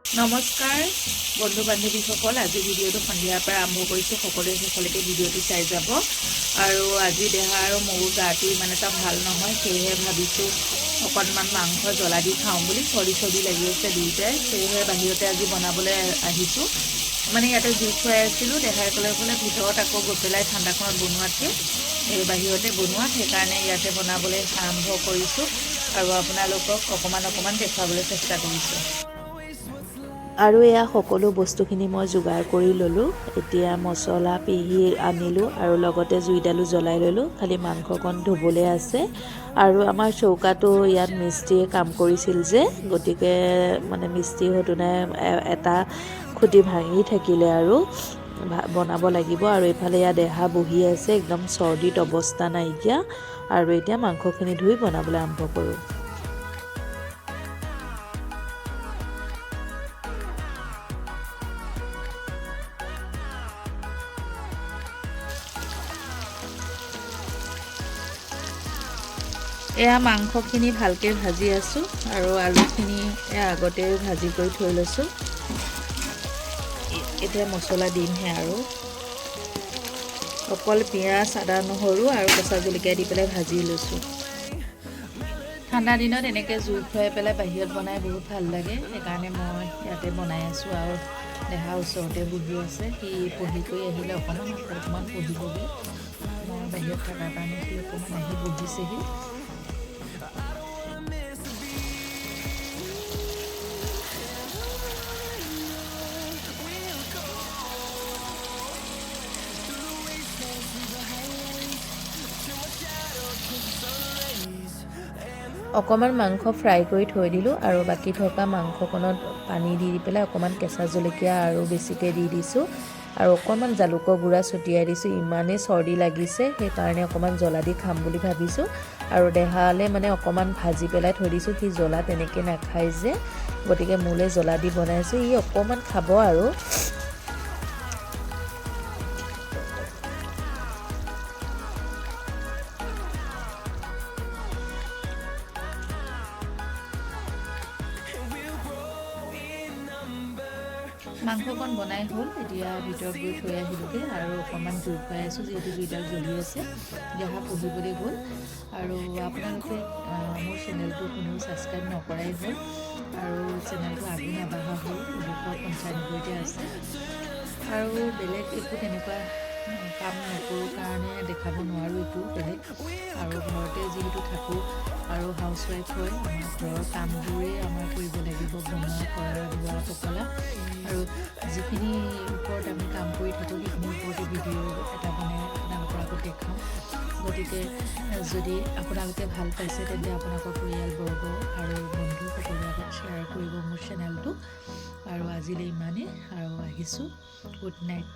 নমস্কাৰ বন্ধু বান্ধৱীসকল, আজি ভিডিঅ'টো সন্ধিয়াৰ পৰা আৰম্ভ কৰিছোঁ। সকলোৱে শেষলৈকে ভিডিঅ'টো চাই যাব। আৰু আজি দেহা আৰু মোৰ গাটো ইমান এটা ভাল নহয়, সেয়েহে ভাবিছোঁ অকণমান মাংস জ্বলা দি খাওঁ বুলি। চৰ্দি লাগি আছে দুয়োটাই, সেয়েহে বাহিৰতে আজি বনাবলৈ আহিছোঁ। মানে ইয়াতে জুই খুৱাই আছিলোঁ, দেহাই ক'লে ভিতৰত আকৌ গৈ পেলাই ঠাণ্ডাখনত বনোৱাতকৈ এই বাহিৰতে বনোৱা, সেইকাৰণে ইয়াতে বনাবলৈ আৰম্ভ কৰিছোঁ আৰু আপোনালোকক অকণমান দেখুৱাবলৈ চেষ্টা কৰিছোঁ। আৰু এয়া সকলো বস্তুখিনি মই যোগাৰ কৰি ল'লোঁ। এতিয়া মছলা পিহি আনিলোঁ আৰু লগতে জুইডালো জ্বলাই ল'লোঁ। খালি মাংসকণ ধুবলৈ আছে। আৰু আমাৰ চৌকাটো ইয়াত মিস্ত্ৰীয়ে কাম কৰিছিল যে, গতিকে মানে মিস্ত্ৰী হতোনে এটা খুঁটি ভাঙি থাকিলে আৰু বনাব লাগিব। আৰু এইফালে ইয়াত দেহা বহি আছে, একদম চৰ্দিত অৱস্থা নাইকিয়া। আৰু এতিয়া মাংসখিনি ধুই বনাবলৈ আৰম্ভ কৰোঁ। এয়া মাংসখিনি ভালকৈ ভাজি আছোঁ আৰু আলুখিনি আগতে ভাজি কৰি থৈ লৈছোঁ। এতিয়া মছলা দিমহে আৰু অকল পিঁয়াজ, আদা, নহৰু আৰু কেঁচা জলকীয়া দি পেলাই ভাজি লৈছোঁ। ঠাণ্ডা দিনত এনেকৈ জুই খুৱাই পেলাই বাহিৰত বনাই বহুত ভাল লাগে, সেইকাৰণে মই ইয়াতে বনাই আছোঁ। আৰু দেহা ওচৰতে বহি আছে, সি পঢ়ি কৰি আহিলে অকণমান পঢ়িবগৈ। মই বাহিৰত থকাৰ কাৰণে সি অকণমান আহি বহিছেহি। অকণমান মাংস ফ্ৰাই কৰি থৈ দিলোঁ আৰু বাকী থকা মাংসকণত পানী দি পেলাই অকণমান কেঁচা জলকীয়া আৰু বেছিকৈ দি দিছোঁ। আৰু অকণমান জালুকৰ গুড়া ছটিয়াই দিছোঁ। ইমানেই চৰ্দি লাগিছে, সেইকাৰণে অকণমান জ্বলা দি খাম বুলি ভাবিছোঁ। আৰু দেহালৈ মানে অকণমান ভাজি পেলাই থৈ দিছোঁ, সি জ্বলা তেনেকৈ নাখায় যে, গতিকে মোলৈ জ্বলা দি বনাইছোঁ। ই অকণমান খাব আৰু মাংসকণ বনাই হ'ল। এতিয়া ভিতৰত গৈ থৈ আহিলোঁগৈ আৰু অকণমান জুই খুৱাই আছোঁ, যিহেতু জুইডাল জ্বলি আছে। দেহা পঢ়িবলৈ গ'ল। আৰু আপোনালোকে মোৰ চেনেলটো কোনেও ছাবস্ক্ৰাইব নকৰাই হ'ল আৰু চেনেলটো আগো নাবাঢ়া হ'ল, 295তে আছে। আৰু বেলেগ একো তেনেকুৱা কাম নকৰোঁ কাৰণে দেখাব নোৱাৰোঁ একো বেলেগ। আৰু ঘৰতে যিহেতু থাকোঁ আৰু হাউচৱাইফ হয়, আমাৰ ঘৰৰ কামবোৰেই আমাৰ কৰিব লাগিব, বনোৱা কৰা ধোৱা পখলা। আৰু যিখিনি ওপৰত আমি কাম কৰি থাকোঁ, সেইখিনিৰ ওপৰতে ভিডিঅ' এটা বনাই আপোনালোকৰ আগত দেখাওঁ। গতিকে যদি আপোনালোকে ভাল পাইছে, তেন্তে আপোনালোকৰ পৰিয়ালবৰ্গ আৰু বন্ধুসকলৰ আগত শ্বেয়াৰ কৰিব মোৰ চেনেলটো। আৰু আজিলৈ ইমানেই, আৰু আহিছোঁ। Good night.